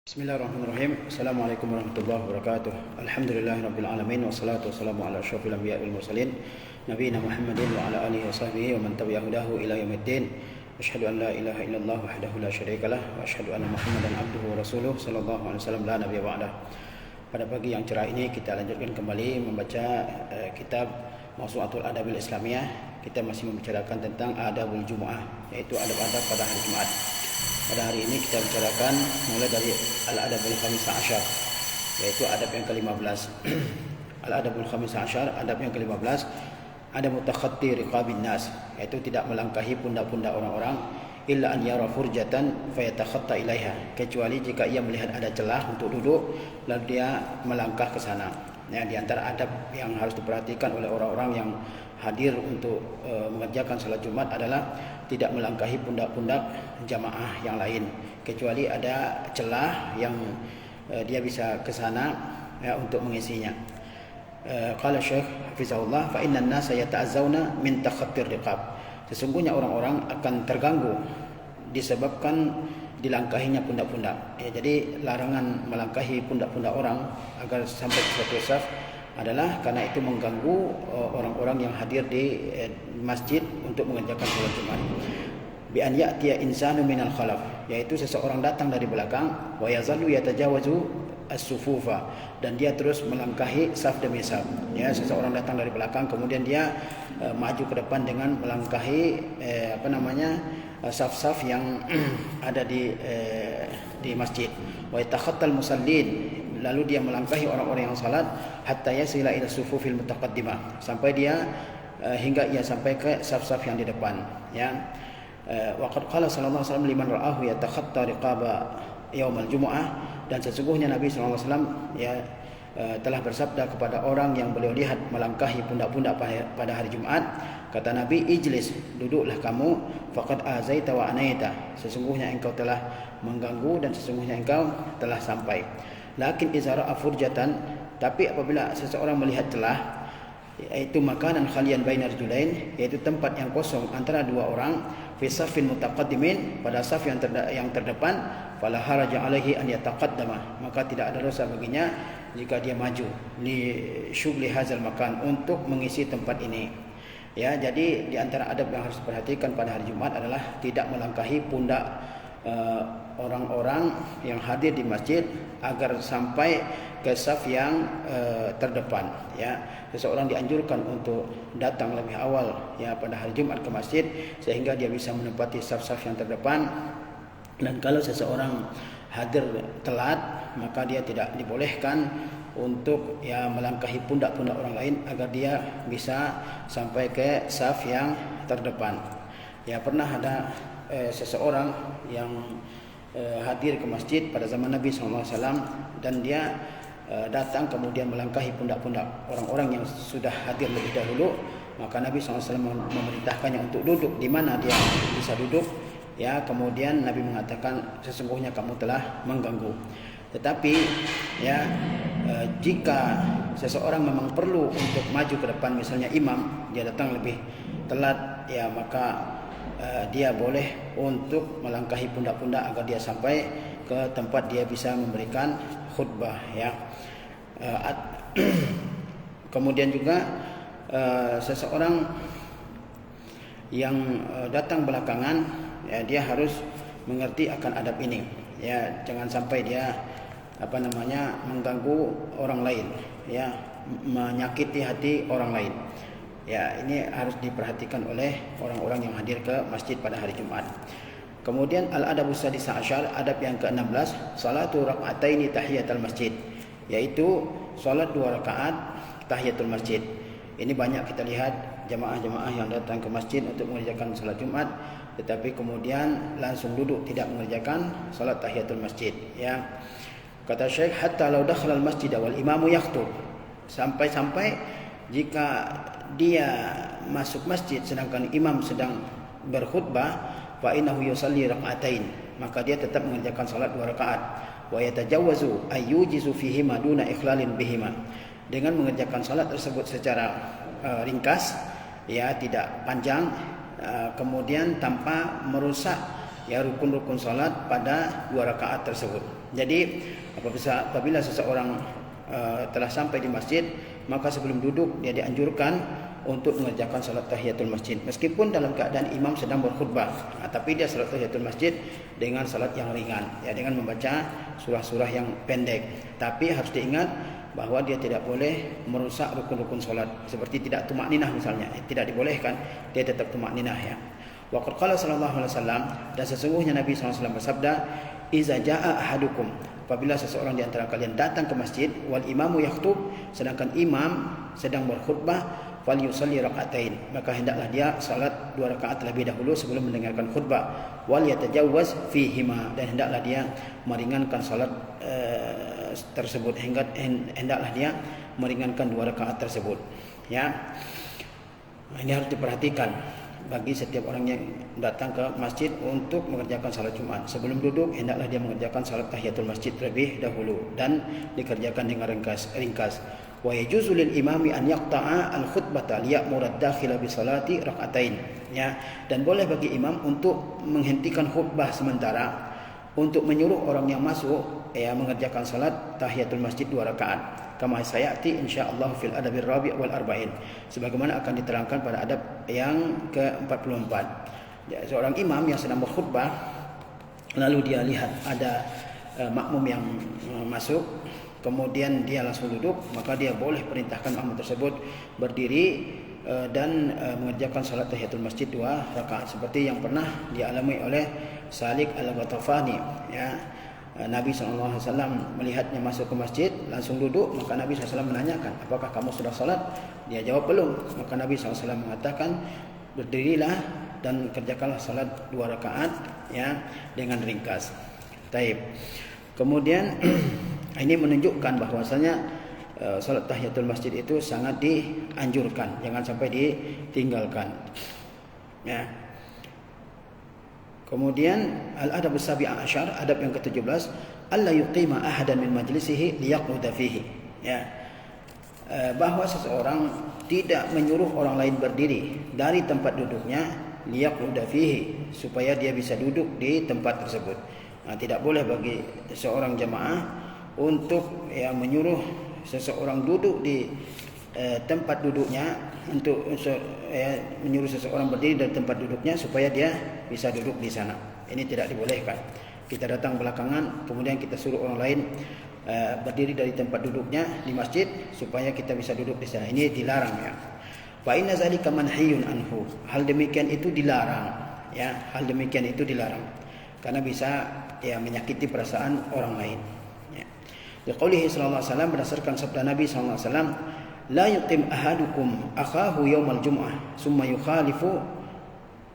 Bismillahirrahmanirrahim. Assalamualaikum warahmatullahi wabarakatuh. Alhamdulillahirabbil alamin wassalatu wassalamu ala asyrofil anbiya'i wal mursalin nabiyina Muhammadin wa ala alihi wa sahbihi wa man tabi'a hudahu ila yaumiddin. Asyhadu an la ilaha illallah wahdahu la syarikalah wa asyhadu anna Muhammadan abduhu wa rasuluh sallallahu alaihi wasallam la nabiyya ba'dah. Pada pagi yang cerah ini kita lanjutkan kembali membaca kitab Mawsu'atul Adabil Islamiyah. Kita masih membicarakan tentang adabul Jumu'ah, yaitu adab-adab pada hari Jumat. Pada hari ini kita bicarakan mulai dari Al-Adabul Khamisa Asyar, yaitu adab yang ke-15. Al-Adabul Khamisa Asyar, adab yang ke-15, ada mutakhatti riqabin nas, yaitu tidak melangkahi pundak-pundak orang-orang, illa an yara furjatan fayatakhatta ilaiha, kecuali jika ia melihat ada celah untuk duduk lalu dia melangkah ke sana. Ya, di antara adab yang harus diperhatikan oleh orang-orang yang hadir untuk mengerjakan salat Jumat adalah tidak melangkahi pundak-pundak jamaah yang lain, kecuali ada celah yang dia bisa ke sana ya, untuk mengisinya. Qala Syekh Hafizahullah, fa innan nasa yata'azzawna min takhattir riqab. Sesungguhnya orang-orang akan terganggu disebabkan dilangkahinya pundak-pundak. Ya, jadi larangan melangkahi pundak-pundak orang agar sampai ke suatu saf adalah karena itu mengganggu orang-orang yang hadir di masjid untuk mengerjakan salat Jumat. Bi an ya'tiya insanu minal khalaf, yaitu seseorang datang dari belakang, wa yazallu yatajawazu as-sufufa, dan dia terus melangkahi saf demi saf. Ya, seseorang datang dari belakang kemudian dia maju ke depan dengan melangkahi saf-saf yang ada di masjid. Wa yatakhattal musallin, lalu dia melangkahi orang-orang yang salat, hatta yasila ila sufufil mutaqaddimah, sampai dia hingga ia sampai ke saf-saf yang di depan. Ya, waqad qala sallallahu alaihi wasallam liman ra'ahu yatakhatta riqaba yaumal jumu'ah, dan sesungguhnya Nabi sallallahu alaihi wasallam ya telah bersabda kepada orang yang beliau lihat melangkahi pundak-pundak pada hari Jumat, kata Nabi, ijlis, duduklah kamu, faqad azaita wa anaita, sesungguhnya engkau telah mengganggu dan sesungguhnya engkau telah sampai. Lakin izara afurjatan, tapi apabila seseorang melihat celah, yaitu makanan khalian bainar rajulain, yaitu tempat yang kosong antara dua orang, fi safin mutaqaddimin, pada saf yang terdepan, fala haraja alaihi an yataqaddama, maka tidak ada dosa baginya jika dia maju li syughli hadzal makan, untuk mengisi tempat ini. Ya, jadi di antara adab yang harus diperhatikan pada hari Jumat adalah tidak melangkahi pundak orang-orang yang hadir di masjid agar sampai ke saf yang terdepan. Ya, seseorang dianjurkan untuk datang lebih awal ya pada hari Jumat ke masjid sehingga dia bisa menempati saf-saf yang terdepan. Dan kalau seseorang hadir telat, maka dia tidak dibolehkan untuk ya melangkahi pundak-pundak orang lain agar dia bisa sampai ke saf yang terdepan. Ya, pernah ada seseorang yang hadir ke masjid pada zaman Nabi SAW, dan dia datang kemudian melangkahi pundak-pundak orang-orang yang sudah hadir lebih dahulu, maka Nabi SAW memerintahkannya untuk duduk di mana dia bisa duduk. Ya, kemudian Nabi mengatakan, sesungguhnya kamu telah mengganggu. Tetapi ya jika seseorang memang perlu untuk maju ke depan, misalnya imam, dia datang lebih telat, ya maka dia boleh untuk melangkahi pundak-pundak agar dia sampai ke tempat dia bisa memberikan khutbah. Ya, kemudian juga seseorang yang datang belakangan, ya dia harus mengerti akan adab ini. Ya, jangan sampai dia mengganggu orang lain, ya, menyakiti hati orang lain. Ya, ini harus diperhatikan oleh orang-orang yang hadir ke masjid pada hari Jumat. Kemudian al-adabus sadis asyar, adab yang ke-16, salatu raka'ataini tahiyatul masjid, yaitu salat 2 rakaat tahiyatul masjid. Ini banyak kita lihat jamaah-jamaah yang datang ke masjid untuk mengerjakan salat Jumat, tetapi kemudian langsung duduk tidak mengerjakan salat tahiyatul masjid. Ya, kata Syekh, hatta law dakhala al-masjid wal imamu yakhthub, sampai-sampai jika dia masuk masjid sedangkan imam sedang berkhutbah, fa innahu yusalli raka'atain, maka dia tetap mengerjakan salat 2 rakaat. Wa yatajawwazu ayyujizu fihi ma duna ikhlalin bihima, dengan mengerjakan salat tersebut secara ringkas, ya tidak panjang, kemudian tanpa merusak ya rukun-rukun salat pada 2 rakaat tersebut. Jadi apabila seseorang telah sampai di masjid, maka sebelum duduk dia dianjurkan untuk mengerjakan salat tahiyatul masjid, meskipun dalam keadaan imam sedang berkhutbah. Tapi dia salat tahiyatul masjid dengan salat yang ringan, ya, dengan membaca surah-surah yang pendek. Tapi harus diingat bahwa dia tidak boleh merusak rukun-rukun salat, seperti tidak tumakninah misalnya, tidak dibolehkan, dia tetap tumakninah, ya. Wa qala sallallahu alaihi wasallam, dan sesungguhnya Nabi SAW bersabda, iza jaa ahadukum, apabila seseorang di antara kalian datang ke masjid, wal imamu yakhutub, sedangkan imam sedang berkhutbah, fal yusalli rakaatain, maka hendaklah dia salat 2 rakaat terlebih dahulu sebelum mendengarkan khutbah, wal yatajawwaz fihima, dan hendaklah dia meringankan salat tersebut, hendaklah dia meringankan 2 rakaat tersebut, ya. Ini harus diperhatikan bagi setiap orang yang datang ke masjid untuk mengerjakan salat Jumat. Sebelum duduk, hendaklah dia mengerjakan salat tahiyatul masjid terlebih dahulu dan dikerjakan dengan ringkas. Wa yajuzu lil imami an yaqta'a al khutbata liya'mura ad-dakhila bi salati rak'atain, ya. Dan boleh bagi imam untuk menghentikan khutbah sementara untuk menyuruh orang yang masuk, ya, mengerjakan salat tahiyatul masjid 2 rakaat. Kama sayati insyaallah fil adabil rabi' wal arba'in, sebagaimana akan diterangkan pada adab yang ke-44. Ya, seorang imam yang sedang berkhutbah lalu dia lihat ada makmum yang masuk, kemudian dia langsung duduk, maka dia boleh perintahkan makmum tersebut berdiri dan mengerjakan salat tahiyatul masjid 2 rakaat, seperti yang pernah dialami oleh Salik al-Ghatafani, ya. Nabi SAW melihatnya masuk ke masjid langsung duduk, maka Nabi SAW menanyakan, apakah kamu sudah salat? Dia jawab belum. Maka Nabi SAW mengatakan, berdirilah dan kerjakanlah salat 2 rakaat, ya, dengan ringkas. Taib. Kemudian ini menunjukkan bahwasanya salat tahiyatul masjid itu sangat dianjurkan, jangan sampai ditinggalkan, ya. Kemudian al-adab as-sabi' asyar, adab yang ke-17, alla yuqima ahadan min majlisihi liyaquda fihi, ya. Bahwa seseorang tidak menyuruh orang lain berdiri dari tempat duduknya, liyaquda fihi, supaya dia bisa duduk di tempat tersebut. Tidak boleh bagi seorang jamaah untuk, ya, menyuruh seseorang duduk di tempat duduknya, untuk menyuruh seseorang berdiri dari tempat duduknya supaya dia bisa duduk di sana. Ini tidak dibolehkan. Kita datang belakangan, kemudian kita suruh orang lain berdiri dari tempat duduknya di masjid supaya kita bisa duduk di sana. Ini dilarang, ya. Fa inna zalika manhiyun anhu. Hal demikian itu dilarang, ya. Hal demikian itu dilarang karena bisa, ya, menyakiti perasaan orang lain, ya. Liqaulihi sallallahu alaihi wasallam, berdasarkan sabda Nabi sallallahu alaihi wasallam, la yuqim ahadukum akhahu yaumal jum'ah summa yukhalifu,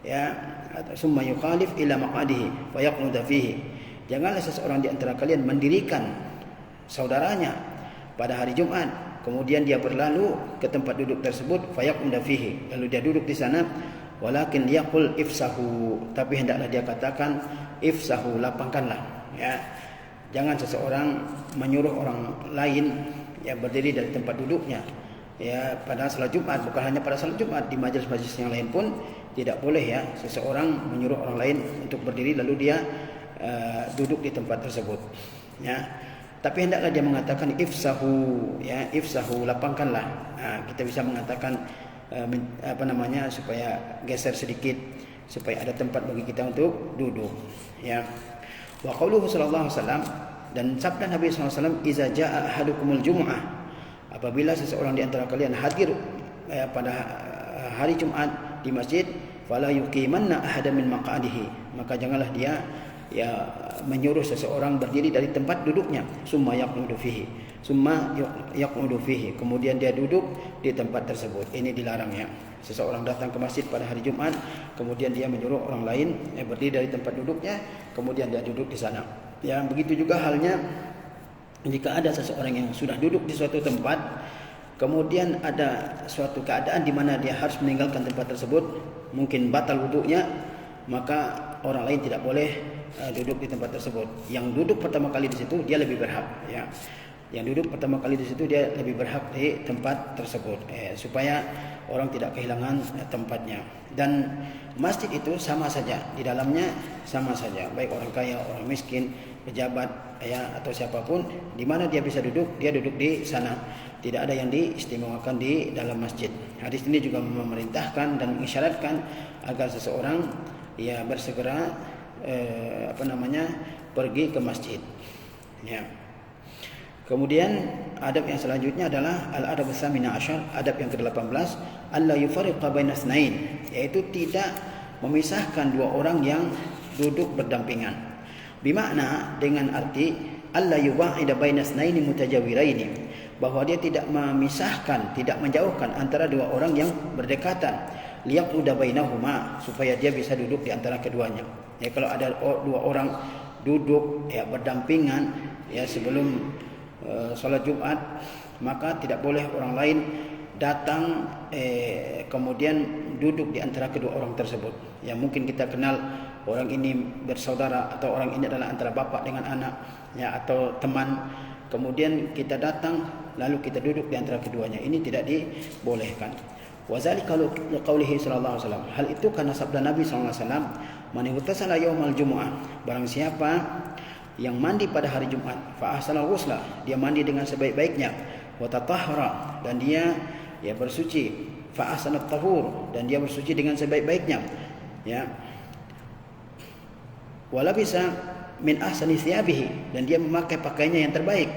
ya, summa yukhalif ila maq'adihi fa yaq'uda fihi. Janganlah seseorang di antara kalian mendirikan saudaranya pada hari Jumat, kemudian dia berlalu ke tempat duduk tersebut, fa yaq'uda fihi, lalu dia duduk di sana. Walakin yaqul ifsahu, tapi hendaklah dia katakan ifsahu, lapangkanlah, ya. Jangan seseorang menyuruh orang lain, ya, berdiri dari tempat duduknya, ya, pada salat Jumat. Bukan hanya pada salat Jumat, di majelis-majelis yang lain pun tidak boleh, ya, seseorang menyuruh orang lain untuk berdiri lalu dia duduk di tempat tersebut, ya. Tapi hendaklah dia mengatakan ifsahu, ya, ifsahu, lapangkanlah. Kita bisa mengatakan supaya geser sedikit, supaya ada tempat bagi kita untuk duduk, ya. Wa qauluhu sallallahu alaihi wasallam, dan sabda Nabi SAW, iza jaa ahadukumul jumu'ah, apabila seseorang di antara kalian hadir pada hari Jumat di masjid, fala yuqimanna ahadan min maq'adihi, maka janganlah dia, ya, menyuruh seseorang berdiri dari tempat duduknya, summa yaq'udu fihi, kemudian dia duduk di tempat tersebut. Ini dilarang, ya. Seseorang datang ke masjid pada hari Jumat, kemudian dia menyuruh orang lain berdiri dari tempat duduknya, kemudian dia duduk di sana. Ya, begitu juga halnya jika ada seseorang yang sudah duduk di suatu tempat, kemudian ada suatu keadaan di mana dia harus meninggalkan tempat tersebut, mungkin batal wudunya, maka orang lain tidak boleh duduk di tempat tersebut. Yang duduk pertama kali di situ dia lebih berhak, ya. Yang duduk pertama kali di situ dia lebih berhak di tempat tersebut, supaya orang tidak kehilangan tempatnya. Dan masjid itu sama saja, di dalamnya sama saja, baik orang kaya, orang miskin, pejabat ya atau siapapun, di mana dia bisa duduk, dia duduk di sana. Tidak ada yang diistimewakan di dalam masjid. Hadis ini juga memerintahkan dan mengisyaratkan agar seseorang ya bersegera pergi ke masjid. Ya. Kemudian adab yang selanjutnya adalah al-adab as-samina asyar, adab yang ke-18, alla yufariqa baina itsnain, yaitu tidak memisahkan dua orang yang duduk berdampingan. Bimakna dengan arti alla yuba'ida baina itsnaini mutajawiraini, bahwa dia tidak memisahkan, tidak menjauhkan antara dua orang yang berdekatan, liyaquda bainahuma, supaya dia bisa duduk di antara keduanya. Ya, kalau ada dua orang duduk ya berdampingan ya sebelum salat Jumat, maka tidak boleh orang lain datang kemudian duduk di antara kedua orang tersebut. Ya, mungkin kita kenal orang ini bersaudara atau orang ini adalah antara bapak dengan anak ya atau teman, kemudian kita datang lalu kita duduk di antara keduanya. Ini tidak dibolehkan. Wazalika liqaulihi sallallahu alaihi wasallam, hal itu karena sabda Nabi sallallahu alaihi wasallam, man igtasala yaumal jumu'ah, barang siapa yang mandi pada hari Jumat, fa ahsanal ghusla, dia mandi dengan sebaik-baiknya, wa tatahhara, dan dia bersuci, fa ahsanat tahur, dan dia bersuci dengan sebaik-baiknya, ya, wala bisa min ahsani thiyabihi, dan dia memakai pakaiannya yang terbaik,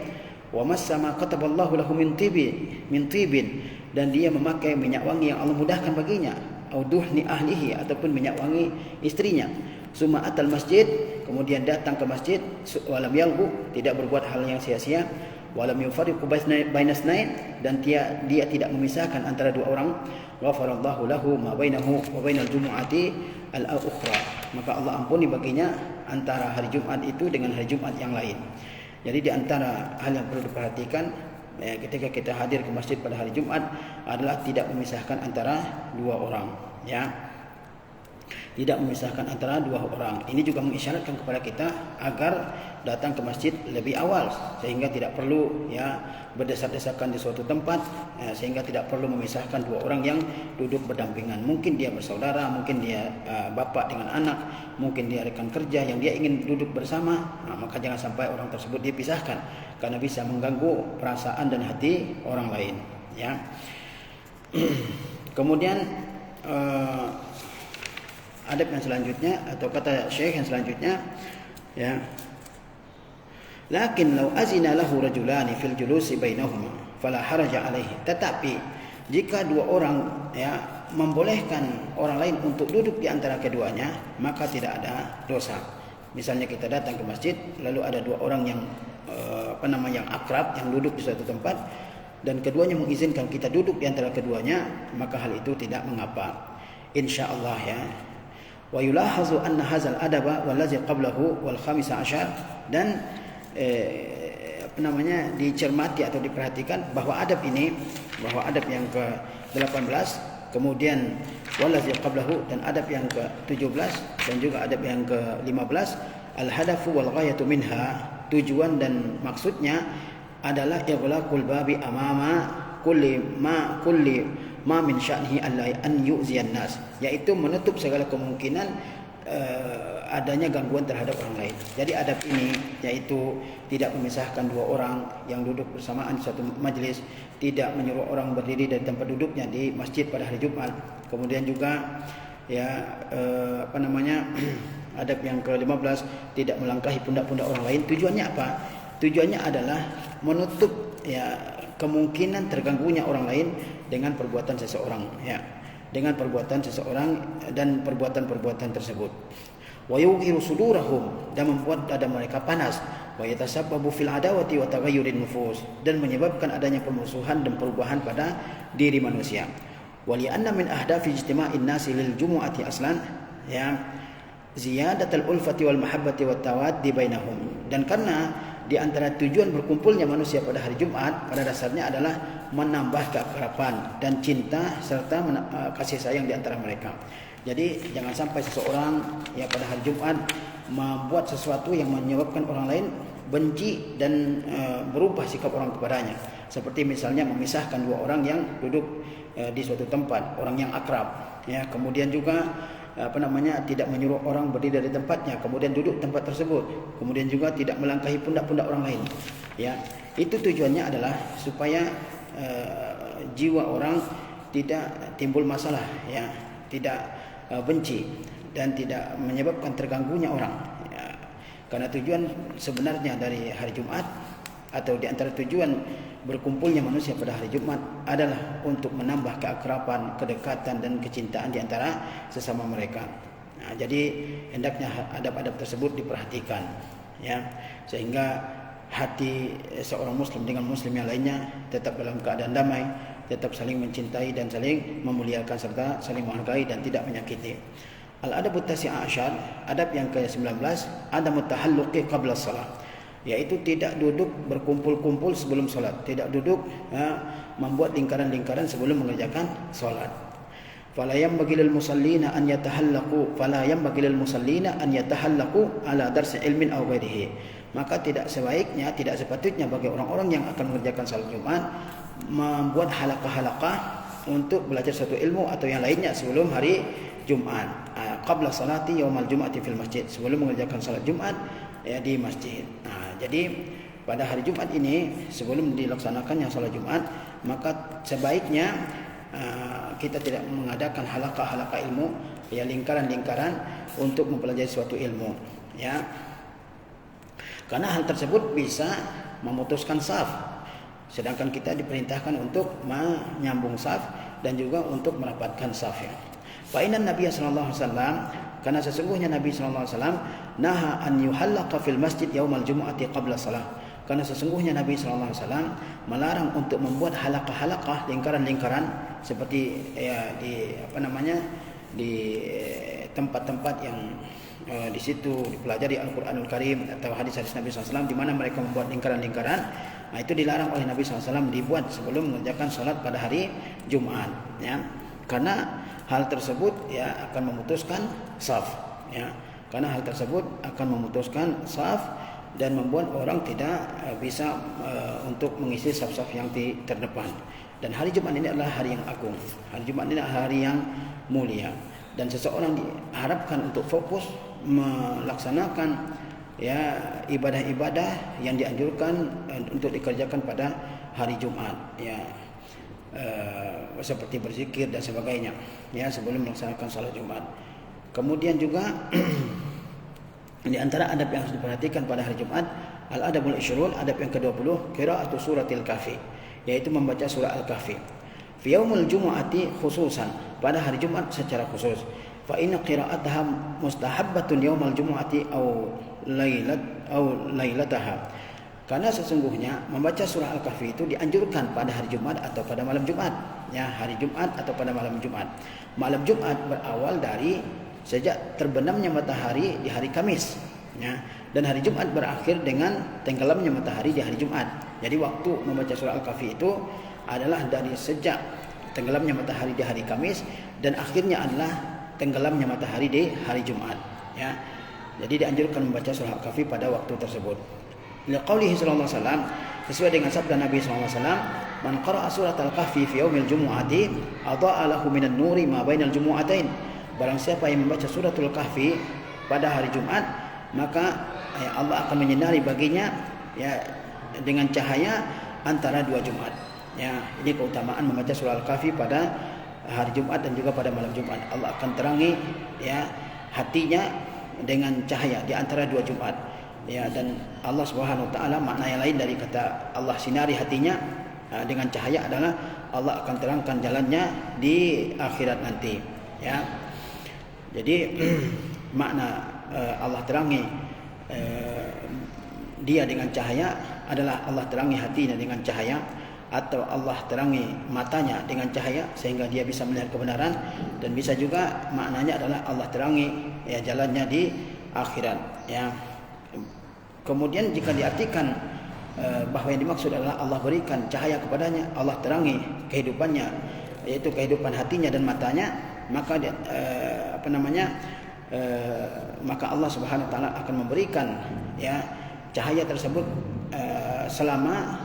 wa massa ma kataballahu lahu min tibin, dan dia memakai minyak wangi yang Allah mudahkan baginya, au duhni ahlihi, ataupun minyak wangi istrinya. Summa atal masjid, kemudian datang ke masjid, walam yalghu, tidak berbuat hal yang sia-sia, walam yufariqu baina itsnain, dan dia tidak memisahkan antara dua orang, ghafarallahu lahu ma bainahu wa bainal jumu'ati al-ukhra, maka Allah ampuni baginya antara hari Jumat itu dengan hari Jumat yang lain. Jadi di antara hal yang perlu diperhatikan ketika kita hadir ke masjid pada hari Jumat adalah tidak memisahkan antara dua orang, ya. Tidak memisahkan antara dua orang. Ini juga mengisyaratkan kepada kita agar datang ke masjid lebih awal, sehingga tidak perlu ya berdesak-desakan di suatu tempat, sehingga tidak perlu memisahkan dua orang yang duduk berdampingan. Mungkin dia bersaudara, mungkin dia bapak dengan anak, mungkin dia rekan kerja yang dia ingin duduk bersama, maka jangan sampai orang tersebut dipisahkan, karena bisa mengganggu perasaan dan hati orang lain, ya. Kemudian adab yang selanjutnya atau kata Syekh yang selanjutnya, ya, lakin law azina lahu rajulani fil julusi bainahuma fala haraja alaihi, tetapi jika dua orang ya membolehkan orang lain untuk duduk di antara keduanya, maka tidak ada dosa. Misalnya kita datang ke masjid lalu ada dua orang yang yang akrab yang duduk di suatu tempat dan keduanya mengizinkan kita duduk di antara keduanya, maka hal itu tidak mengapa, insyaallah, ya. Wa yulahazu anna hadzal adaba wallazi qablahu wal khamisa asyar, dan dicermati atau diperhatikan bahwa adab ini, bahwa adab yang ke-18, kemudian wallazi qablahu, dan adab yang ke-17 dan juga adab yang ke-15, al hadafu wal ghayatu minha, tujuan dan maksudnya adalah ighlaqul babi amama kulli ma min sya'nihi an yu'ziyan nas, yaitu menutup segala kemungkinan adanya gangguan terhadap orang lain. Jadi adab ini yaitu tidak memisahkan dua orang yang duduk bersamaan di suatu majelis, tidak menyuruh orang berdiri dari tempat duduknya di masjid pada hari Jumat. Kemudian juga adab yang ke-15, tidak melangkahi pundak-pundak orang lain. Tujuannya apa? Tujuannya adalah menutup kemungkinan terganggunya orang lain dengan perbuatan seseorang, dengan perbuatan seseorang dan perbuatan-perbuatan tersebut. Wa yuqiru sudurahum, dan membuat dada mereka panas. Wa yatasabbabu fil adawati wa taghayyurin nufus, dan menyebabkan adanya permusuhan dan perubahan pada diri manusia. Wa li anna min ahdafi ijtima'in nasi lil jumu'ati aslan, ziyadatul ulfati wal mahabbati wat tawaddi bainahum, dan karena di antara tujuan berkumpulnya manusia pada hari Jumat pada dasarnya adalah menambah keakraban dan cinta serta kasih sayang di antara mereka. Jadi jangan sampai seseorang pada hari Jumat membuat sesuatu yang menyebabkan orang lain benci dan berubah sikap orang kepadanya. Seperti misalnya memisahkan dua orang yang duduk di suatu tempat, orang yang akrab, kemudian juga tidak menyuruh orang berdiri dari tempatnya, kemudian duduk tempat tersebut, kemudian juga tidak melangkahi pundak-pundak orang lain. Ya, itu tujuannya adalah supaya jiwa orang tidak timbul masalah, ya, tidak benci dan tidak menyebabkan terganggunya orang. Ya, karena tujuan sebenarnya dari hari Jumat atau di antara tujuan berkumpulnya manusia pada hari Jumat adalah untuk menambah keakraban, kedekatan dan kecintaan di antara sesama mereka. Nah, jadi hendaknya adab-adab tersebut diperhatikan, ya, sehingga hati seorang muslim dengan muslim yang lainnya tetap dalam keadaan damai, tetap saling mencintai dan saling memuliakan serta saling menghargai dan tidak menyakiti. Al-adabut tasi'a asyar, adab yang ke-19, adamut tahalluqi qabla shalah, yaitu tidak duduk berkumpul-kumpul sebelum solat, tidak duduk membuat lingkaran-lingkaran sebelum mengerjakan solat. Fala yanbaghi lil musallina an yatahallaqu ala darsi ilmin aw ghairihi. Maka tidak sebaiknya, tidak sepatutnya bagi orang-orang yang akan mengerjakan salat Jumat membuat halaqah-halaqah untuk belajar satu ilmu atau yang lainnya sebelum hari Jumat. Qabla salati yaumal jum'ati fil masjid, sebelum mengerjakan salat Jumat ya di masjid. Jadi pada hari Jumat ini sebelum dilaksanakannya salat Jumat, maka sebaiknya kita tidak mengadakan halaqah-halaqah ilmu, ya, lingkaran-lingkaran untuk mempelajari suatu ilmu, ya. Karena hal tersebut bisa memutuskan saf. Sedangkan kita diperintahkan untuk menyambung saf dan juga untuk merapatkan saf, ya. Fa inna Nabiy sallallahu alaihi wasallam, karena sesungguhnya Nabi sallallahu alaihi wasallam naha an yuhallaqa fil masjid yaumal jumu'ati qabla salah. Karena sesungguhnya Nabi sallallahu alaihi wasallam melarang untuk membuat halaqah-halaqah, lingkaran-lingkaran seperti di tempat-tempat yang di situ dipelajari Al-Qur'anul Karim atau hadis-hadis Nabi sallallahu alaihi wasallam, di mana mereka membuat lingkaran-lingkaran. Nah, itu dilarang oleh Nabi sallallahu alaihi wasallam dibuat sebelum mengerjakan salat pada hari Jumat, ya. Karena hal tersebut ya akan memutuskan saf, ya. Karena hal tersebut akan memutuskan saf dan membuat orang tidak bisa untuk mengisi saf-saf yang terdepan. Dan hari Jumat ini adalah hari yang agung. Hari Jumat ini adalah hari yang mulia dan seseorang diharapkan untuk fokus melaksanakan ya ibadah-ibadah yang dianjurkan untuk dikerjakan pada hari Jumat, ya. Seperti berzikir dan sebagainya, ya, sebelum melaksanakan salat Jumat. Kemudian juga di antara adab yang harus diperhatikan pada hari Jumat, al-adabul isyrun, adab yang ke-20, qira'atu suratil kahfi, yaitu membaca surah Al-Kahfi. Fi yaumil jumu'ati khususan, pada hari Jumat secara khusus. Fa inna qira'ataha mustahabbatun yaumal jumu'ati aw lailataha. Karena sesungguhnya membaca surah Al-Kahfi itu dianjurkan pada hari Jumat atau pada malam Jumat, ya, hari Jumat atau pada malam Jumat. Malam Jumat berawal dari sejak terbenamnya matahari di hari Kamis, ya, dan hari Jumat berakhir dengan tenggelamnya matahari di hari Jumat. Jadi waktu membaca surah Al-Kahfi itu adalah dari sejak tenggelamnya matahari di hari Kamis dan akhirnya adalah tenggelamnya matahari di hari Jumat, ya. Jadi dianjurkan membaca surah Al-Kahfi pada waktu tersebut. Liqaulihi sallallahu alaihi wasallam, sesuai dengan sabda Nabi sallallahu alaihi wasallam, man qara'a surat Al-Kahfi fi yaumil jumu'ati adha'a lahu minan nuri ma bainal jumu'atain. Barang siapa yang membaca suratul Kahfi pada hari Jumat, maka ya, Allah akan menyinari baginya ya dengan cahaya antara dua Jumat. Ya, ini keutamaan membaca surah Al-Kahfi pada hari Jumat dan juga pada malam Jumat. Allah akan terangi ya hatinya dengan cahaya di antara dua Jumat. Ya, dan Allah Subhanahu wa taala, makna yang lain dari kata Allah sinari hatinya dengan cahaya adalah Allah akan terangkan jalannya di akhirat nanti, ya. Jadi makna Allah terangi dia dengan cahaya adalah Allah terangi hatinya dengan cahaya, atau Allah terangi matanya dengan cahaya sehingga dia bisa melihat kebenaran, dan bisa juga maknanya adalah Allah terangi ya jalannya di akhirat, ya. Kemudian jika diartikan bahwa yang dimaksud adalah Allah berikan cahaya kepadanya, Allah terangi kehidupannya, yaitu kehidupan hatinya dan matanya, maka maka Allah Subhanahu wa taala akan memberikan ya cahaya tersebut selama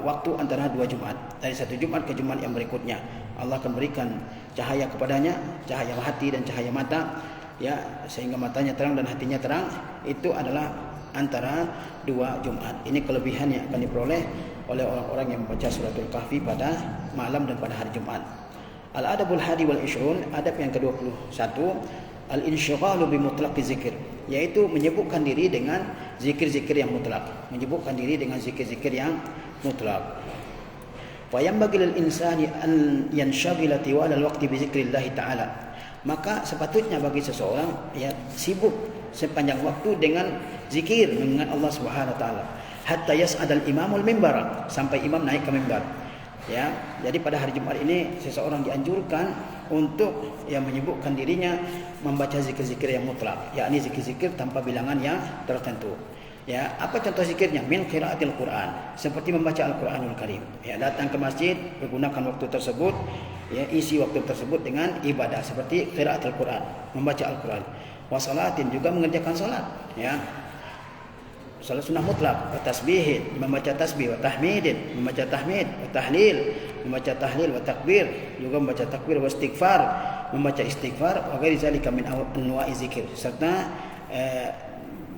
waktu antara dua Jumat, dari satu Jumat ke Jumat yang berikutnya. Allah akan berikan cahaya kepadanya, cahaya hati dan cahaya mata, ya, sehingga matanya terang dan hatinya terang, itu adalah antara 2 Jumat. Ini kelebihan yang akan diperoleh oleh orang-orang yang membaca suratul Kahfi pada malam dan pada hari Jumat. Al-adabul hadi wal ishrun, adab yang ke-21, al-insyighalu bi mutlaqi zikir, yaitu menyibukkan diri dengan zikir-zikir yang mutlak, menyibukkan diri dengan zikir-zikir yang mutlak. Fa yanbaghi lil insani an yanshaghila tiwala al-waqti bi zikrillah ta'ala. Maka sepatutnya bagi seseorang ya sibuk sepanjang waktu dengan zikir, mengingat Allah Subhanahu wa taala. Hatta yas'adal imamul mimbar, sampai imam naik ke mimbar. Ya, jadi pada hari Jumat ini seseorang dianjurkan untuk ya menyibukkan dirinya membaca zikir-zikir yang mutlak, yakni zikir-zikir tanpa bilangan yang tertentu. Ya, apa contoh zikirnya? Min qiraatil Quran, seperti membaca Al-Qur'anul Karim. Ya, datang ke masjid, menggunakan waktu tersebut, ya, isi waktu tersebut dengan ibadah seperti qiraatul Quran, membaca Al-Quran. Wa salatin, juga mengerjakan salat, ya. Salat sunnah mutlak, wa tasbihin, membaca tasbih, wa tahmidin, membaca tahmid, wa tahlil, membaca tahlil, wa takbir, juga membaca takbir, wa istighfar, membaca istighfar, wa ghairi zalika min anwa'i zikir, serta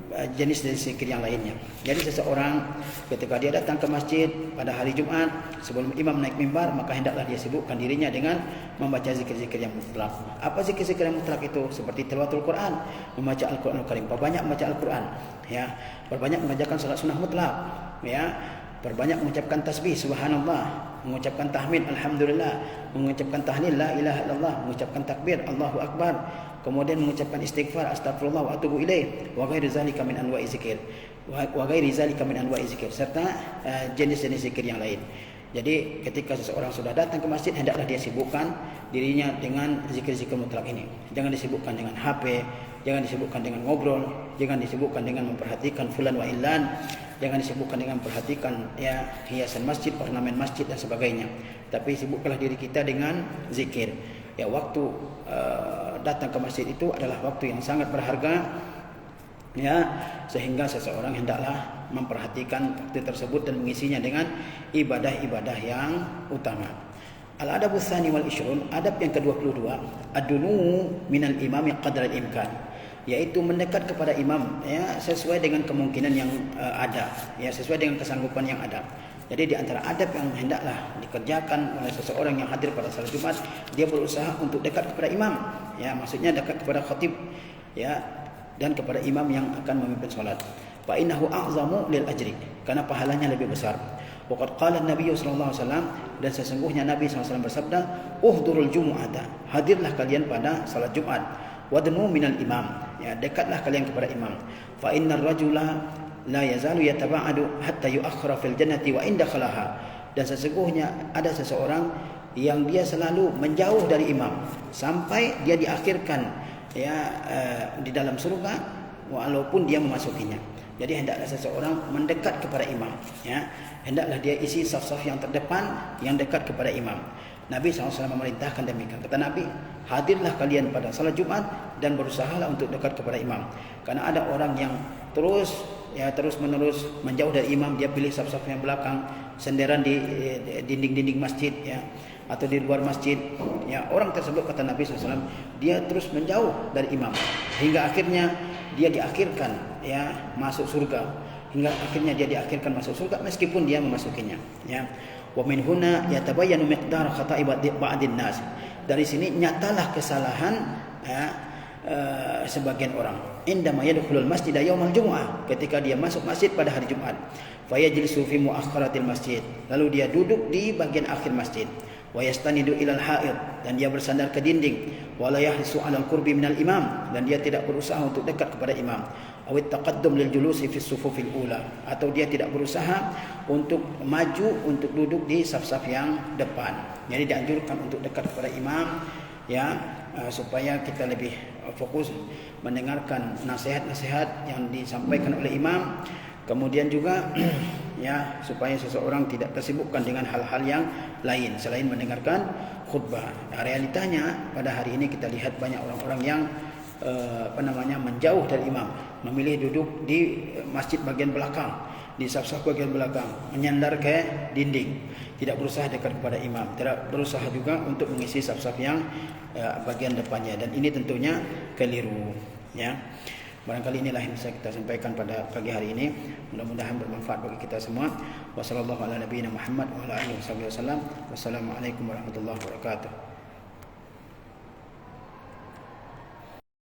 jenis-jenis zikir yang lainnya. Jadi seseorang ketika dia datang ke masjid pada hari Jumat sebelum imam naik mimbar, maka hendaklah dia sibukkan dirinya dengan membaca zikir-zikir yang mutlak. Apa zikir-zikir yang mutlak itu? Seperti tilawatul Quran, membaca Al-Qur'anul Karim, perbanyak membaca Al-Qur'an, ya, perbanyak mengerjakan salat sunnah mutlak, ya, perbanyak mengucapkan tasbih subhanallah, mengucapkan tahmid alhamdulillah, mengucapkan tahlil la ilaha illallah, mengucapkan takbir Allahu akbar, kemudian mengucapkan istighfar astagfirullah wa atubu ilaih, wa ghairi zalika min anwa'i zikir, wa ghairi zalika min anwa'i zikir, serta jenis-jenis zikir yang lain. Jadi ketika seseorang sudah datang ke masjid, hendaklah dia sibukkan dirinya dengan zikir-zikir mutlak ini. Jangan disibukkan dengan HP, jangan disibukkan dengan ngobrol, jangan disibukkan dengan memperhatikan fulan wa illan, jangan disibukkan dengan memperhatikan ya hiasan masjid, ornamen masjid dan sebagainya. Tapi sibukkanlah diri kita dengan zikir. Ya, waktu datang ke masjid itu adalah waktu yang sangat berharga, ya, sehingga seseorang hendaklah memperhatikan waktu tersebut dan mengisinya dengan ibadah-ibadah yang utama. Al-adabus tsani wal ishrun, adab yang ke-22, ad-dunu minal imam qadra al-imkan, yaitu mendekat kepada imam ya sesuai dengan kemungkinan yang ada, ya, sesuai dengan kesanggupan yang ada. Jadi di antara adab yang hendaklah dikerjakan oleh seseorang yang hadir pada salat Jumat, dia berusaha untuk dekat kepada imam, ya, maksudnya dekat kepada khatib, ya, dan kepada imam yang akan memimpin salat. Fa innahu a'zamu lil ajri, karena pahalanya lebih besar. Waqad qala an-nabiy sallallahu alaihi wasallam, dan sesungguhnya Nabi sallallahu alaihi wasallam bersabda, "Uhdurul jumu'ata", hadirlah kalian pada salat Jumat. Wadnu minal imam, ya, dekatlah kalian kepada imam. Fa innar rajula la yazalu yataba'adu hatta yu'akhkhara fil jannati wa inda khalaha, dan sesungguhnya ada seseorang yang dia selalu menjauh dari imam sampai dia diakhirkan ya di dalam surga walaupun dia memasukinya. Jadi hendaklah seseorang mendekat kepada imam, ya, hendaklah dia isi saf-saf yang terdepan yang dekat kepada imam. Nabi SAW memerintahkan demikian. Kata Nabi, hadirlah kalian pada salat Jumat dan berusahalah untuk dekat kepada imam. Karena ada orang yang terus menerus menjauh dari imam, dia pilih saf-saf yang belakang, senderan di dinding-dinding masjid, ya, atau di luar masjid. Ya, orang tersebut kata Nabi SAW, dia terus menjauh dari imam hingga akhirnya dia diakhirkan ya masuk surga. Hingga akhirnya dia diakhirkan masuk surga meskipun dia memasukinya, ya. Wa min huna yatabayyanu miqdar khata'i ba'din nas. Dari sini nyatalah kesalahan ya, sebagian orang. Indama yadkhulul masjid yaumal jumu'ah, ketika dia masuk masjid pada hari Jumat. Fa yajlisu fi muakhkharatil masjid, lalu dia duduk di bagian akhir masjid. Wa yastanidu ilal ha'id, dan dia bersandar ke dinding. Wa la yahrisu 'alal qurbi minal imam, dan dia tidak berusaha untuk dekat kepada imam. Awit taqaddum lil julusi fi sufufil ula, atau dia tidak berusaha untuk maju untuk duduk di saf-saf yang depan. Jadi dianjurkan untuk dekat kepada imam, ya, supaya kita lebih fokus mendengarkan nasihat-nasihat yang disampaikan oleh imam. Kemudian juga ya, supaya seseorang tidak tersibukkan dengan hal-hal yang lain selain mendengarkan khutbah. Nah, realitanya pada hari ini kita lihat banyak orang-orang yang menjauh dari imam, memilih duduk di masjid bagian belakang, di saf-saf bagian belakang, menyandar ke dinding, tidak berusaha dekat kepada imam, tidak berusaha juga untuk mengisi saf-saf yang bagian depannya, dan ini tentunya keliru, ya. Barangkali inilah yang bisa kita sampaikan pada pagi hari ini. Mudah-mudahan bermanfaat bagi kita semua. Wassalamualaikum warahmatullahi wabarakatuh.